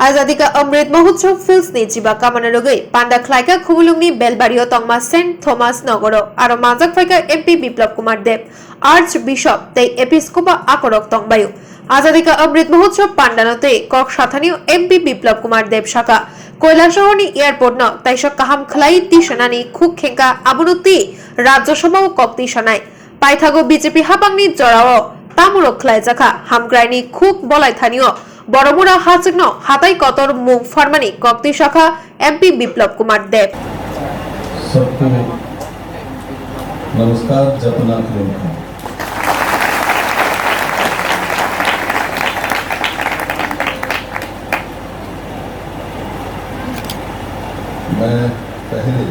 आजादी का अमृत महोत्सव फिल्सनि जिबा कामानारुगै पांडा खलाइका खुबुलुंगनि बेलबारियो तंगमा सेंट थॉमस नगरो आरो माजक फाइका एमपी बिप्लव कुमार देव आर्च बिशप तै एपिस्कोपा आकरक तंगबायु आजादी का अमृत महोत्सव पांडानते कक साथानियो एमपी बिप्लव कुमार देव शाखा কৈলাসহরনি एयरपोर्ट न ताइसक काहाम खलाई तिसनानि खुक खेंका आबुनुति राज्यसभा कक्ति सनाय पाइथागो बीजेपी हापांगनि जराओ तामुरक खलाई जाखा हामग्राइनि खुक बलाय थानियो बड़मुरा हासिग्न हाताई कतर मुंग फरमानी कक्ति शाखा एमपी बिप्लव कुमार देव। सबको नमस्कार। जपना मैं पहले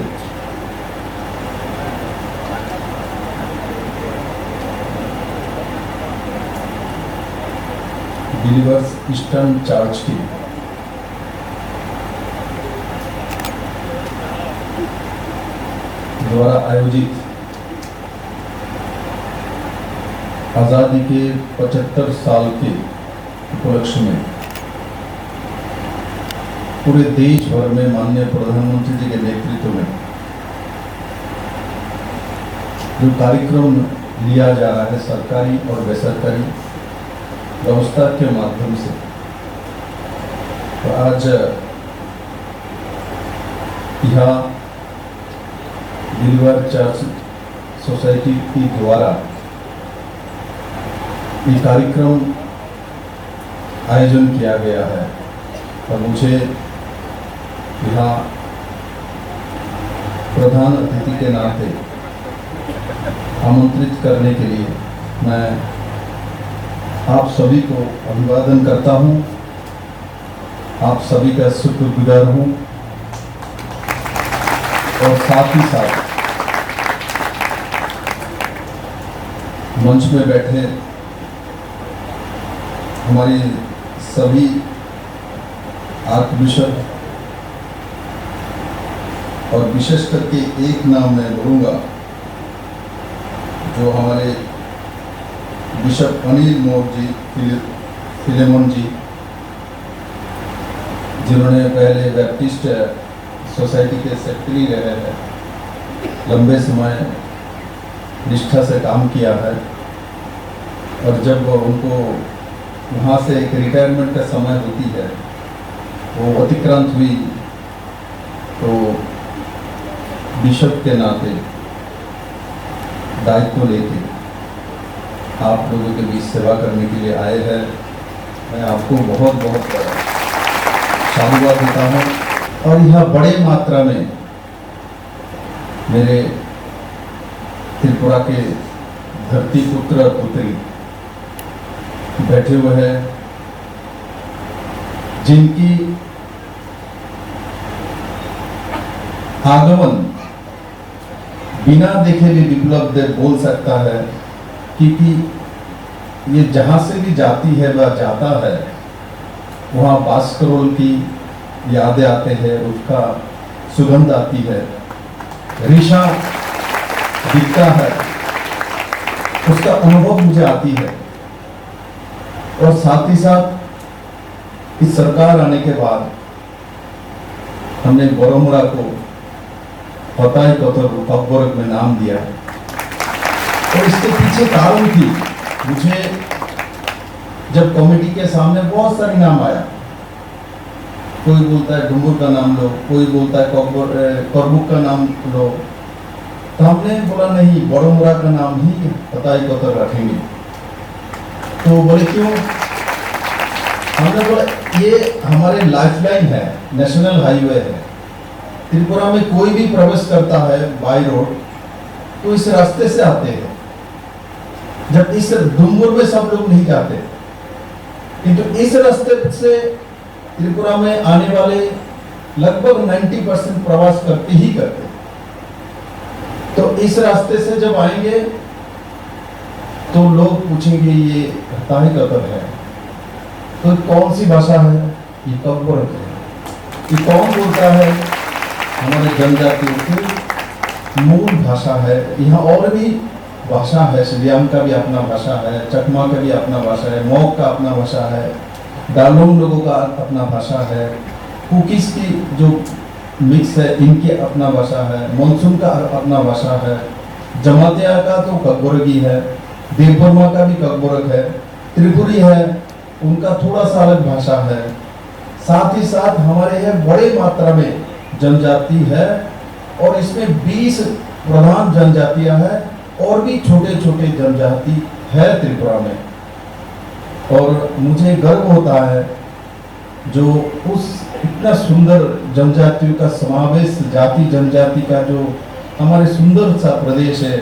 बिलीवर्स ईस्टर्न चर्च की द्वारा आयोजित आजादी के 75 साल के उपलक्ष्य में पूरे देश भर में माननीय प्रधानमंत्री जी के नेतृत्व में जो कार्यक्रम लिया जा रहा है सरकारी और बेसरकारी व्यवस्था के माध्यम से, तो आज यहाँ बिलीवर चर्च सोसाइटी के द्वारा ये कार्यक्रम आयोजन किया गया है और मुझे यहाँ प्रधान अतिथि के नाते आमंत्रित करने के लिए मैं आप सभी को अभिवादन करता हूँ। आप सभी का शुक्रगुजार हूँ और साथ ही साथ मंच में बैठे हमारे सभी आर्क बिशप और विशेष करके एक नाम मैं बोलूँगा जो हमारे बिशप अनिल मोर जी फिलेमोन जी, जिन्होंने पहले बैप्टिस्ट सोसाइटी के सेक्रेटरी रहे हैं, लंबे समय निष्ठा से काम किया है और जब उनको वहाँ से एक रिटायरमेंट का समय होती है वो अतिक्रांत हुई, तो बिशप के नाते दायित्व लेके आप लोगों के बीच सेवा करने के लिए आए हैं। मैं आपको बहुत बहुत साधुवाद देता हूँ और यह बड़े मात्रा में मेरे त्रिपुरा के धरती पुत्र और पुत्री बैठे हुए हैं जिनकी आगमन बिना देखे भी विप्लव देव बोल सकता है, क्योंकि ये जहां से भी जाती है वह जाता है वहां बास्करोल की यादें आते हैं, उसका सुगंध आती है, ऋषा दिखता है, उसका अनुभव मुझे आती है। और साथ ही साथ इस सरकार आने के बाद हमने बड़मुरा को पताई कतर अकबर में नाम दिया और इसके पीछे कारण थी। मुझे जब कमेटी के सामने बहुत सारे नाम आया, कोई बोलता है डुम्बुर का नाम लो, कोई बोलता है करबुक का नाम लो, तो हमने बोला नहीं, बड़मुरा का नाम ही पताई कतर रखेंगे। तो बोले क्यों? हमने बोला ये हमारे लाइफलाइन है, नेशनल हाईवे है, त्रिपुरा में कोई भी प्रवेश करता है बाई रोड तो इस रास्ते से आते हैं, जब इस डुम्बुर में सब लोग नहीं जाते, किंतु इस रास्ते से त्रिपुरा में आने वाले लगभग 90% प्रवास करते ही करते। तो इस रास्ते से जब आएंगे तो लोग पूछेंगे ये पताई कतर है, तो कौन सी भाषा है? ये कब्र है। ये कौन बोलता है? हमारे जनजातियों की मूल भाषा है। यहाँ और भी भाषा है, सिलियाम का भी अपना भाषा है, चकमा का भी अपना भाषा है, मौक का अपना भाषा है, डालोंग लोगों का अपना भाषा है, कुकीज की जो मिक्स है इनकी अपना भाषा है, मानसून का अपना भाषा है, जमातिया का तो ककबोरगी है, देवबर्मा का भी ककबोरक है, त्रिपुरी है उनका थोड़ा सा अलग भाषा है। साथ ही साथ हमारे यहाँ बड़े मात्रा में जनजाति है और इसमें 20 प्रधान जनजातियां हैं और भी छोटे छोटे जनजाति है त्रिपुरा में। और मुझे गर्व होता है जो उस इतना सुंदर जनजातियों का समावेश, जाति जनजाति का जो हमारे सुंदर सा प्रदेश है,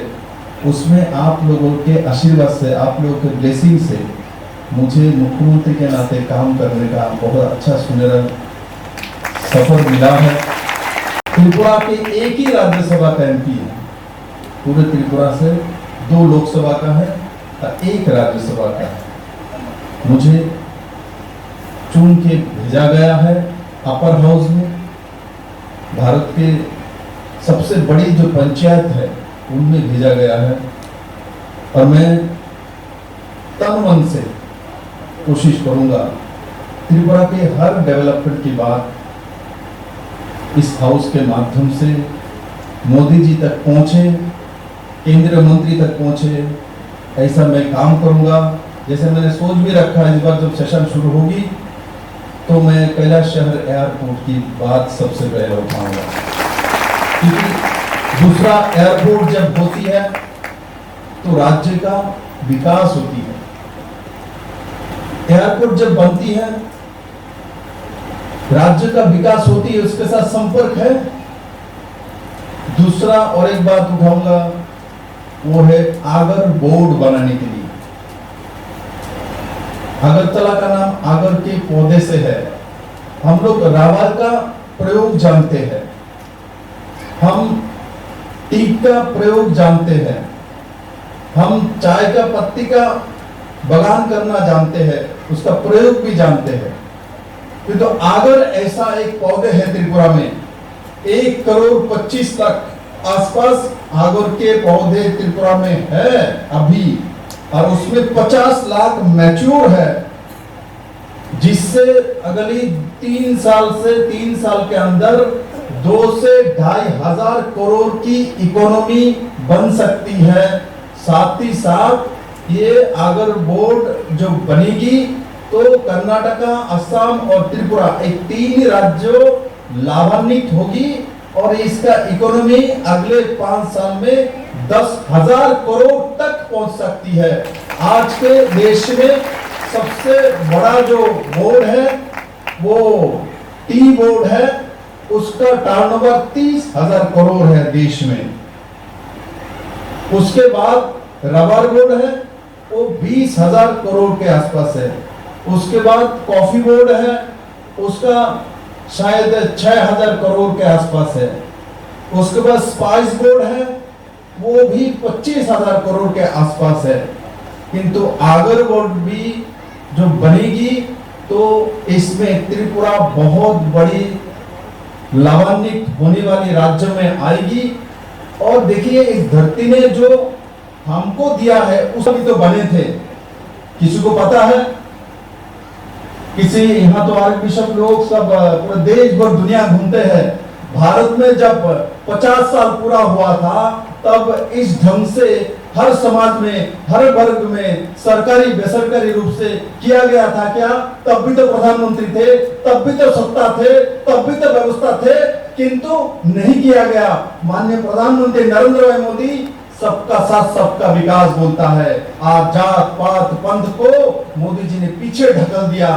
उसमें आप लोगों के आशीर्वाद से, आप लोगों के ब्लेसिंग से मुझे मुख्यमंत्री के नाते काम करने का बहुत अच्छा सुनहरा सफर मिला है। त्रिपुरा के एक ही राज्यसभा का एमपी है, पूरे त्रिपुरा से 2 लोकसभा का है और 1 राज्यसभा का है। मुझे चुन के भेजा गया है अपर हाउस में, भारत के सबसे बड़ी जो पंचायत है उनमें भेजा गया है और मैं तन मन से कोशिश करूंगा त्रिपुरा के हर डेवलपमेंट की बात इस हाउस के माध्यम से मोदी जी तक पहुंचे, केंद्रीय मंत्री तक पहुंचे, ऐसा मैं काम करूंगा। जैसे मैंने सोच भी रखा है, इस बार जब सेशन शुरू होगी तो मैं कैलाश शहर एयरपोर्ट की बात सबसे पहले उठाऊंगा, क्योंकि दूसरा एयरपोर्ट जब होती है तो राज्य का विकास होती है। एयरपोर्ट जब बनती है राज्य का विकास होती है, उसके साथ संपर्क है। दूसरा और एक बात उठाऊंगा वो है आगर बोर्ड बनाने के लिए। अगरतला का नाम आगर के पौधे से है। हम लोग रावल का प्रयोग जानते हैं, हम टीक का प्रयोग जानते हैं, हम चाय का पत्ती का बगान करना जानते हैं, उसका प्रयोग भी जानते हैं। तो आगर ऐसा एक पौधे है त्रिपुरा में, 1,25,00,000 आसपास आगर के पौधे त्रिपुरा में है अभी, और उसमें 50 लाख मैच्योर है, जिससे अगली 3 साल के अंदर 2 से 2,500 करोड़ की इकोनॉमी बन सकती है। साथ ही साथ ये आगर बोर्ड जो बनेगी तो कर्नाटका, असम और त्रिपुरा एक 3 राज्यों लाभान्वित होगी और इसका इकोनॉमी अगले 5 साल में 10,000 करोड़ तक पहुंच सकती है। आज के देश में सबसे बड़ा जो बोर्ड है वो टी बोर्ड है, उसका टर्नओवर 30,000 करोड़ है देश में। उसके बाद रबर बोर्ड है, वो 20,000 करोड़ के आसपास है। उसके बाद कॉफी बोर्ड है, उसका शायद 6,000 करोड़ के आसपास है। उसके बाद स्पाइस बोर्ड है, वो भी 25,000 करोड़ के आसपास है। किंतु आगर बोर्ड भी जो बनेगी तो इसमें त्रिपुरा बहुत बड़ी लाभान्वित होने वाली राज्य में आएगी। और देखिए इस धरती ने जो हमको दिया है उस भी तो बने थे, किसी को पता है? किसी यहाँ तो आर्क बिशप लोग सब पूरे देश भर दुनिया घूमते हैं। भारत में जब 50 साल पूरा हुआ था तब इस ढंग से हर समाज में, हर वर्ग में सरकारी बेसरकारी रूप से किया गया था क्या? तब भी तो प्रधानमंत्री थे, तब भी तो सत्ता थे, तब भी तो व्यवस्था थे, किंतु नहीं किया गया। माननीय प्रधानमंत्री नरेंद्र भाई मोदी सबका साथ सबका विकास बोलता है। आज जात पात पंथ को मोदी जी ने पीछे ढकल दिया।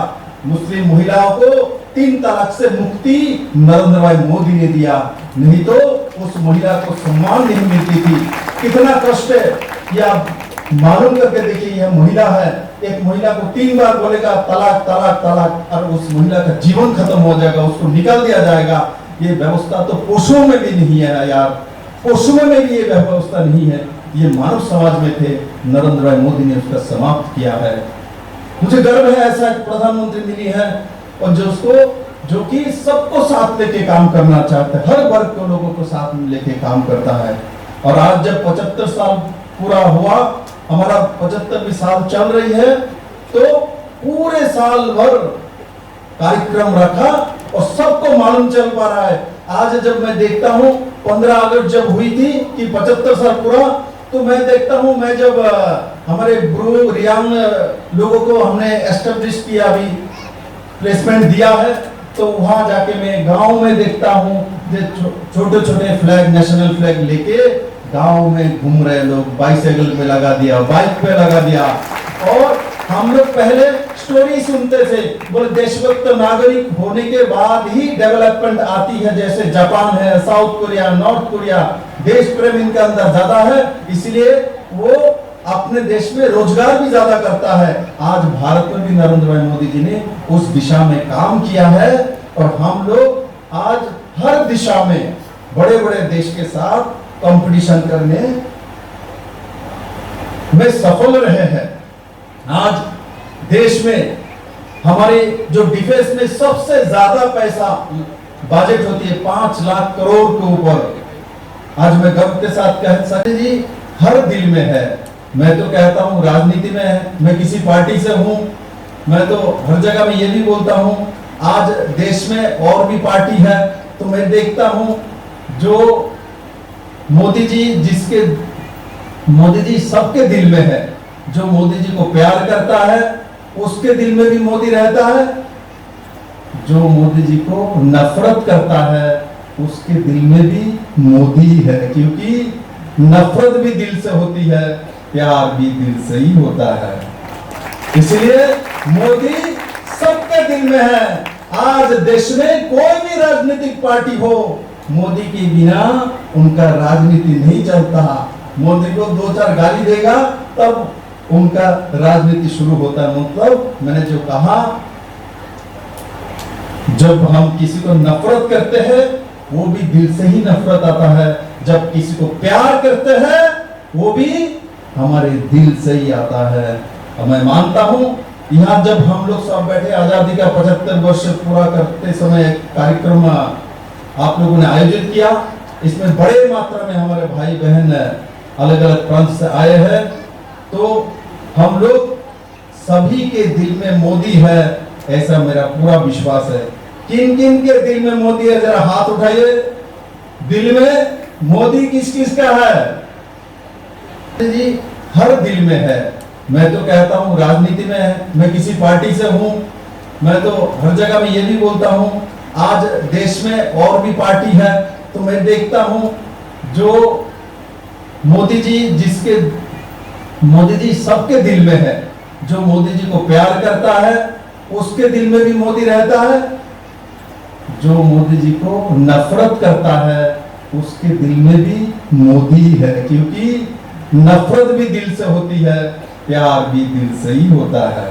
मुस्लिम महिलाओं को 3 तलाक से मुक्ति नरेंद्र भाई मोदी ने दिया, नहीं तो उस महिला को सम्मान नहीं मिलती थी। कितना कष्ट है ये आप मालूम करके देखिए। यह महिला है, एक महिला को 3 बार बोलेगा तलाक तलाक तलाक और उस महिला का जीवन खत्म हो जाएगा, उसको निकाल दिया जाएगा। ये व्यवस्था तो पशुओं में भी नहीं है यार, पशुओं में भी ये व्यवस्था नहीं है। ये मानव समाज में थे, नरेंद्र भाई मोदी ने उसका समाप्त किया है। मुझे गर्व है ऐसा एक प्रधानमंत्री मिली है और जो कि सबको साथ लेके काम करना चाहता है, हर वर्ग के लोगों को साथ में लेके काम करता है। और आज जब 75 साल पूरा हुआ, हमारा 75वीं साल चल रही है, तो पूरे साल भर कार्यक्रम रखा और सबको मालूम चल पा रहा है। आज जब मैं देखता हूँ 15 अगस्त जब हुई थी कि 75 साल पूरा, तो मैं देखता हूँ, मैं जब हमारे ब्रू रियांग लोगों को हमने एस्टेब्लिश किया, अभी प्लेसमेंट दिया है, तो वहां जाके मैं गांव में देखता हूँ छोटे छोटे फ्लैग, नेशनल फ्लैग लेके गांव में घूम रहे लोग, बाइसाइकिल पे लगा दिया, बाइक पे लगा दिया। और हम लोग पहले स्टोरी सुनते थे, बोले देशभक्त नागरिक होने के बाद ही डेवलपमेंट आती है, जैसे जापान है, साउथ कोरिया, नॉर्थ कोरिया, देश प्रेम इनके अंदर ज्यादा है, इसलिए वो अपने देश में रोजगार भी ज्यादा करता है। आज भारत में भी नरेंद्र भाई मोदी जी ने उस दिशा में काम किया है और हम लोग आज हर दिशा में बड़े बड़े देश के साथ कंपटीशन करने में सफल रहे हैं। आज देश में हमारे जो डिफेंस में सबसे ज्यादा पैसा बजट होती है 5 लाख करोड़ के ऊपर, आज मैं गर्व के साथ कह सकते जी हर दिल में है। मैं तो कहता हूं राजनीति में है, मैं किसी पार्टी से हूं, मैं तो हर जगह में ये भी बोलता हूं, आज देश में और भी पार्टी है, तो मैं देखता हूं जो मोदी जी सबके दिल में है, जो मोदी जी को प्यार करता है उसके दिल में भी मोदी रहता है, जो मोदी जी को नफरत करता है उसके दिल में भी मोदी है, क्योंकि नफरत भी दिल से होती है, प्यार भी दिल से ही होता है। इसलिए मोदी सबके दिल में है। आज देश में कोई भी राजनीतिक पार्टी हो, मोदी के बिना उनका राजनीति नहीं चलता। मोदी को 2-4 गाली देगा तब उनका राजनीति शुरू होता है। मतलब मैंने जो कहा, जब हम किसी को नफरत करते हैं वो भी दिल से ही नफरत आता है, जब किसी को प्यार करते हैं वो भी हमारे दिल से ही आता है। और मैं मानता हूं यहाँ जब हम लोग सब बैठे आजादी का 75 वर्ष पूरा करते समय कार्यक्रम आप लोगों ने आयोजित किया, इसमें बड़े मात्रा में हमारे भाई बहन अलग अलग प्रांत से आए हैं, तो हम लोग सभी के दिल में मोदी है ऐसा मेरा पूरा विश्वास है। किन किन के दिल में मोदी है, जरा हाथ उठाइए। दिल में मोदी किस किस का है जी? हर दिल में है। मैं तो कहता हूं राजनीति में है, मैं किसी पार्टी से हूं, मैं तो हर जगह में ये भी बोलता हूं, आज देश में और भी पार्टी है, तो मैं देखता हूं जो मोदी जी सबके दिल में है, जो मोदी जी को प्यार करता है उसके दिल में भी मोदी रहता है, जो मोदी जी को नफरत करता है उसके दिल में भी मोदी है, क्योंकि नफरत भी दिल से होती है, प्यार भी दिल से ही होता है।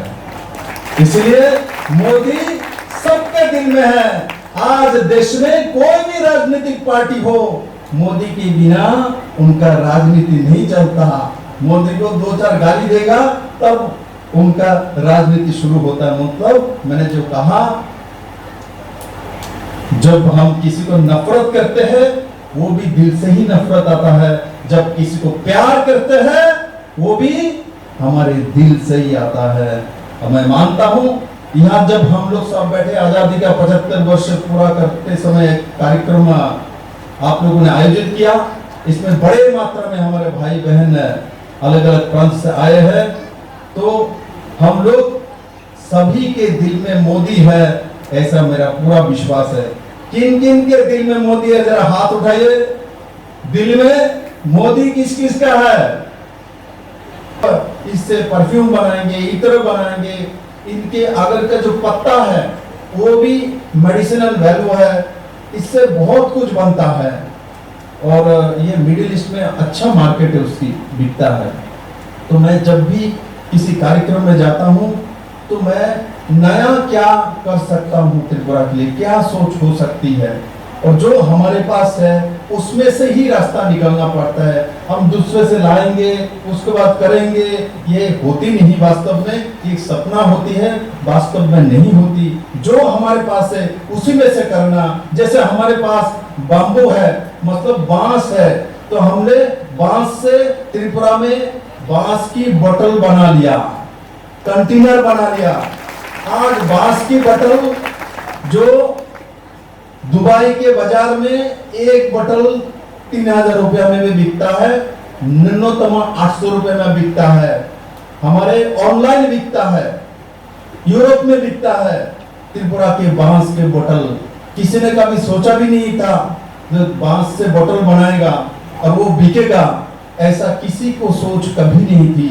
इसलिए मोदी सबके दिल में है। आज देश में कोई भी राजनीतिक पार्टी हो, मोदी के बिना उनका राजनीति नहीं चलता। मोदी को 2-4 गाली देगा तब उनका राजनीति शुरू होता है। मतलब मैंने जो कहा, जब हम किसी को नफरत करते हैं वो भी दिल से ही नफरत आता है, जब किसी को प्यार करते हैं वो भी हमारे दिल से ही आता है। और मैं मानता हूं यहाँ जब हम लोग सब बैठे आजादी का 75 वर्ष पूरा करते समय कार्यक्रम आप लोगों ने आयोजित किया, इसमें बड़े मात्रा में हमारे भाई बहन अलग अलग प्रांत से आए हैं, तो हम लोग सभी के दिल में मोदी है ऐसा मेरा पूरा विश्वास है। किन किन के दिल में मोदी है, जरा हाथ उठाइए। दिल में मोदी किस किस का है? इससे परफ्यूम बनाएंगे, इत्र बनाएंगे, इनके अगर का जो पत्ता है वो भी मेडिसिनल वैल्यू है, इससे बहुत कुछ बनता है और ये मिडिल ईस्ट में अच्छा मार्केट है, उसकी बिकता है। तो मैं जब भी किसी कार्यक्रम में जाता हूं तो मैं नया क्या कर सकता हूं त्रिपुरा के लिए, क्या सोच हो सकती है, और जो हमारे पास है उसमें से ही रास्ता निकलना पड़ता है। हम दूसरे से लाएंगे उसके बाद करेंगे, ये होती नहीं वास्तव में, एक सपना होती है, वास्तव में नहीं होती। जो हमारे पास है उसी में से करना। जैसे हमारे पास बांबू है, मतलब बांस है, तो हमने बांस से त्रिपुरा में बांस की बोतल बना लिया, कंटेनर बना लिया, आज बांस की बोतल जो दुबई के बाजार में एक बोतल 3000 रुपया में भी बिकता है, न्यूनतम 800 रुपए में बिकता है, हमारे ऑनलाइन बिकता है, यूरोप में बिकता है। त्रिपुरा के बांस के बोतल किसी ने कभी सोचा भी नहीं था जो बांस से बोतल बनाएगा और वो बिकेगा, ऐसा किसी को सोच कभी नहीं थी।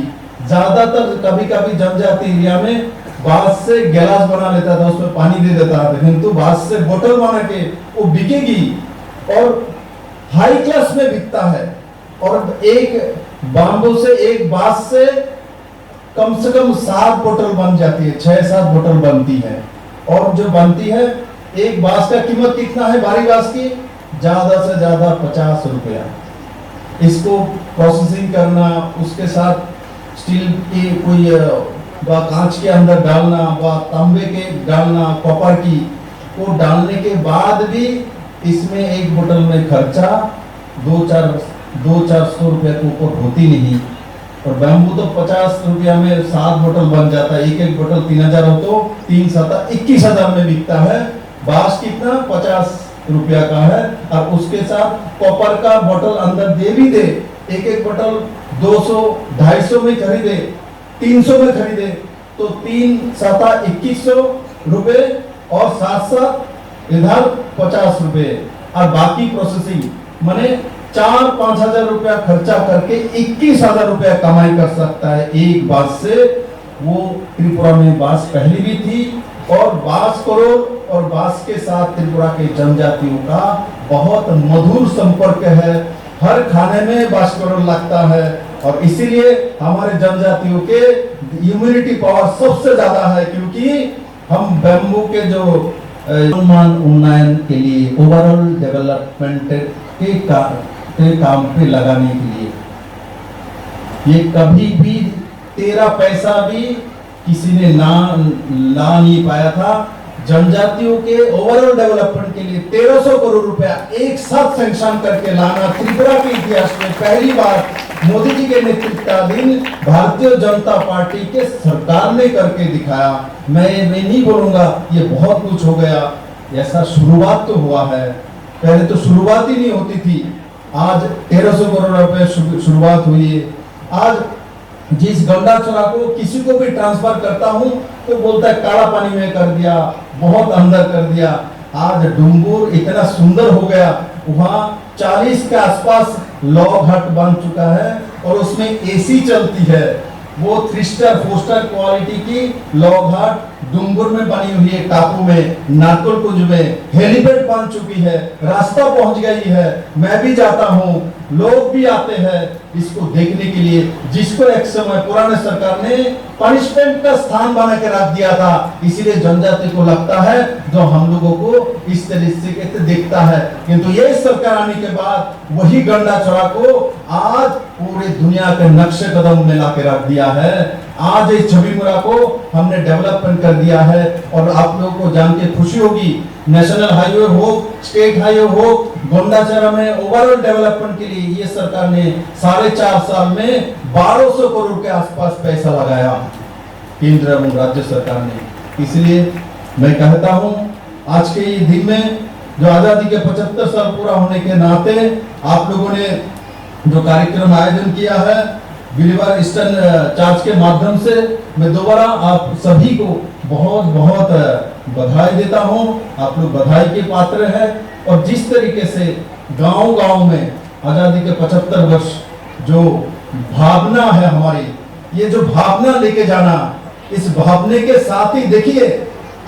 ज्यादातर कभी कभी जनजाति एरिया में बांस से गिलास बना लेता था, उसमें पानी दे देता था, किंतु बांस से बोतल बना के वो बिकेगी और हाई क्लास में बिकता है। और एक बांबू से, एक बांस से कम से कम 7 बोतल बन जाती है, 6-7 बोतल बनती है। और जो बनती है, एक बांस का कीमत कितना है भारी बांस की? ज्यादा से ज्यादा 50 रुपया। इसको प्रोसेसिंग करना, उसके साथ स्टील की कोई व कांच के अंदर डालना, व तांबे के डालना, कॉपर की, वो डालने के बाद भी इसमें एक बोतल में खर्चा 200-400 रुपया के ऊपर होती नहीं। और बैम्बू तो 50 रुपया में 7 बोतल बन जाता है, एक बोतल 3000 हो तो 3-7 21,000 में बिकता है। बांस कितना? 50 रुपया का है। और उसके साथ कॉपर का बोतल अंदर दे भी दे, एक बोतल 200-250 में खरीदे, 300 में खरीदे तो 3-7 2100 रुपए और 7 इधर 50 रुपए और बाकी प्रोसेसिंग माने 4-5 हजार रुपया खर्चा करके 21,000 रुपया कमाई कर सकता है एक बांस से। वो त्रिपुरा में बांस पहले भी थी और बांस करो और बांस के साथ त्रिपुरा के जनजातियों का बहुत मधुर संपर्क है। हर खाने में बांस करो लगता है और इसीलिए हमारे जनजातियों के इम्यूनिटी पावर सबसे ज्यादा है, क्योंकि हम बैम्बू के जो उन्नयन के लिए, ओवरऑल डेवलपमेंट के काम पे लगाने के लिए, ये कभी भी 13 पैसा भी किसी ने ला नहीं पाया था। जनजातियों के ओवरऑल डेवलपमेंट के लिए 1300 करोड़ रुपया एक साथ सैंक्शन करके लाना त्रिपुरा के इतिहास में पहली बार मोदी जी के नेतृत्वाधीन भारतीय जनता पार्टी के सरकार ने करके दिखाया। मैं नहीं बोलूंगा ये बहुत कुछ हो गया, ऐसा शुरुआत तो हुआ है, पहले तो शुरुआत ही नहीं होती थी। आज 1300 करोड़ रुपए शुरुआत हुई है। आज जिस गंगा चौरा को किसी को भी ट्रांसफर करता हूं तो बोलता है काला पानी में कर दिया, बहुत अंदर कर दिया। आज डुंगुर इतना सुंदर हो गया, वहां 40 के आसपास लॉग हट बन चुका है और उसमें एसी चलती है। वो 3 स्टार 4 स्टार क्वालिटी की लॉग हट डुंगुर में बनी हुई है, टापू में, नारकोलकुंज में हेलीपैड बन चुकी है, रास्ता पहुंच गई है। मैं भी जाता हूं, लोग भी आते हैं इसको देखने के लिए, जिसको एक समय पुराने सरकार ने पनिशमेंट का स्थान बना के रख दिया था। इसीलिए जनजाति को लगता है जो हम लोगों को इस तरीके से देखता है, किंतु ये सरकार आने के बाद वही गंगा चौरा को आज पूरे दुनिया के नक्शे कदम में ला के रख दिया है। आज इस छबीमुरा को हमने डेवलपमेंट कर दिया है और आप लोगों को जान के खुशी होगी, नेशनल हाईवे हो, स्टेट हाईवे हो, गोंडाचौरा में ओवरऑल डेवलपमेंट के लिए ये सरकार ने 4.5 साल में 1200 करोड़ के आसपास पैसा लगाया केंद्र एवं राज्य सरकार ने। इसलिए मैं कहता हूं आज के ये दिन में जो आजादी के 75 साल पूरा होने के नाते आप लोगों ने जो कार्यक्रम आयोजन किया है बिलीवर ईस्टर्न चर्च के माध्यम से, मैं दोबारा आप सभी को बहुत बहुत बधाई देता हूं। आप लोग बधाई के पात्र हैं और जिस तरीके से गांव-गांव में आजादी के 75 वर्ष जो भावना है हमारी, ये जो भावना लेके जाना, इस भावने के साथ ही देखिए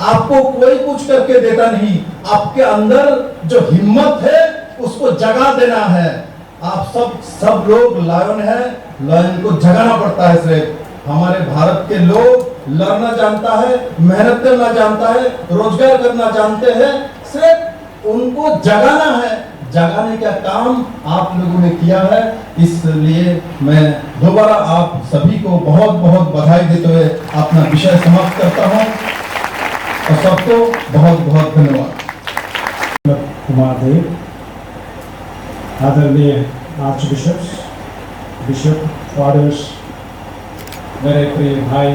आपको कोई कुछ करके देता नहीं, आपके अंदर जो हिम्मत है उसको जगा देना है। आप सब लोग लायन है, लायन को जगाना पड़ता है। सिर्फ हमारे भारत के लोग लड़ना जानता है, मेहनत करना जानता है, रोजगार करना जानते हैं, सिर्फ उनको जगाना है। जगाने का काम आप लोगों ने किया है, इसलिए मैं दोबारा आप सभी को बहुत बहुत बधाई देते हुए अपना विषय समाप्त करता हूं और सबको बहुत बहुत धन्यवाद। कुमार देव, आदरणीय आर्च बिशप्स, बिशप, फादर्स, मेरे प्रिय भाई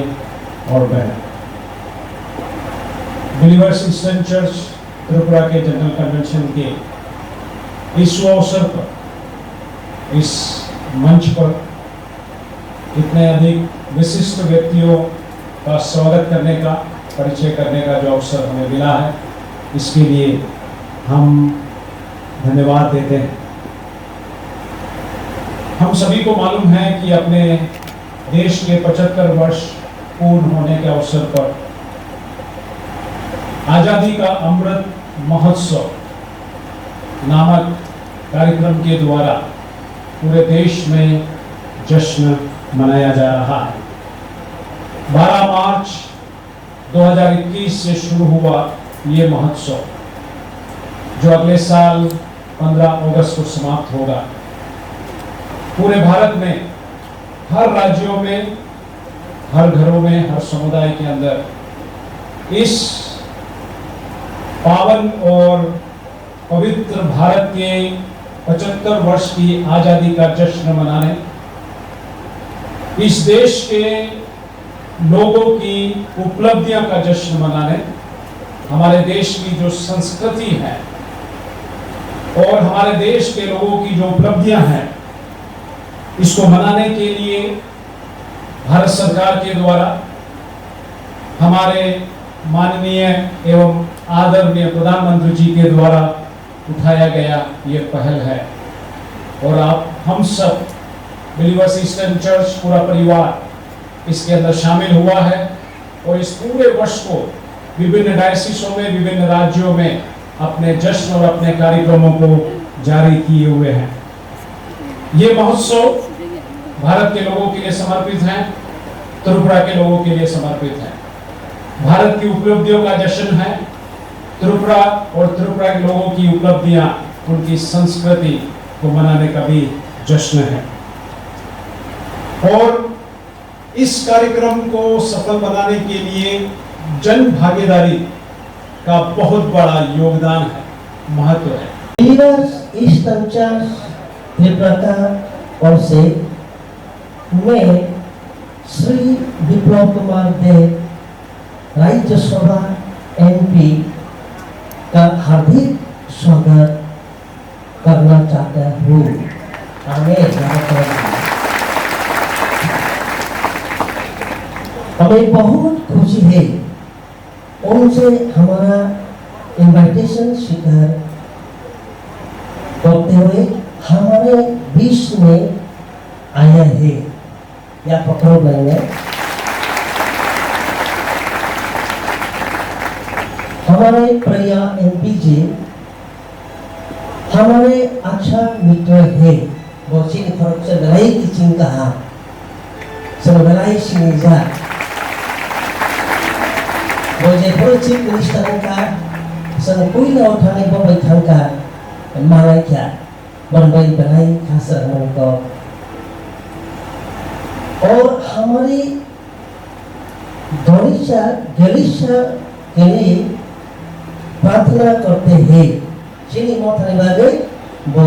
और बहन, बिलीवर्स ईस्टर्न चर्च त्रिपुरा के जनरल कन्वेंशन के इस अवसर पर, इस मंच पर इतने अधिक विशिष्ट व्यक्तियों का स्वागत करने का, परिचय करने का जो अवसर हमें मिला है, इसके लिए हम धन्यवाद देते हैं। हम सभी को मालूम है कि अपने देश के 75 वर्ष पूर्ण होने के अवसर पर आजादी का अमृत महोत्सव नामक कार्यक्रम के द्वारा पूरे देश में जश्न मनाया जा रहा है। 12 मार्च 2021 से शुरू हुआ ये महोत्सव, जो अगले साल 15 अगस्त को समाप्त होगा, पूरे भारत में हर राज्यों में, हर घरों में, हर समुदाय के अंदर इस पावन और पवित्र भारत के 75 वर्ष की आजादी का जश्न मनाने, इस देश के लोगों की उपलब्धियां का जश्न मनाने, हमारे देश की जो संस्कृति है और हमारे देश के लोगों की जो उपलब्धियां हैं, इसको मनाने के लिए भारत सरकार के द्वारा हमारे माननीय एवं आदरणीय प्रधानमंत्री जी के द्वारा उठाया गया ये पहल है। और आप हम सब बिलीवर्स ईस्टर्न चर्च पूरा परिवार इसके अंदर शामिल हुआ है और इस पूरे वर्ष को विभिन्न डायसिसों में, विभिन्न राज्यों में अपने जश्न और अपने कार्यक्रमों को जारी किए हुए हैं। ये महोत्सव भारत के लोगों के लिए समर्पित है, त्रिपुरा के लोगों के लिए समर्पित है। भारत की उपलब्धियों का जश्न है, त्रिपुरा और त्रिपुरा के लोगों की उपलब्धियां, उनकी संस्कृति को मनाने का भी जश्न है। और इस कार्यक्रम को सफल बनाने के लिए जन भागीदारी का बहुत बड़ा योगदान है, महत्व है। बिलीवर्स ईस्टर्न चर्च त्रिपुरा का ओर से मैं श्री विप्लव कुमार देव, राज्यसभा एमपी का हार्दिक स्वागत करना चाहता हूँ। हमें बहुत खुशी है उनसे हमारा इनविटेशन स्वीकार करते हुए हमारे बीच में आया है। या पकड़ो लेंगे हमारे प्रिय एमपी जी हमारे अच्छा मित्र है। वो चीन फरक से लड़ाई की चिंता है, सब लड़ाई सिंजा वो जे चीफ मिनिस्टर का संग कोई ना उठाने को बैठा का मांगा क्या बंबई बनाई खास रहने को। और हमारी गलीचा के लिए प्रार्थना करते हैं। चीनी मोथाने वाले वो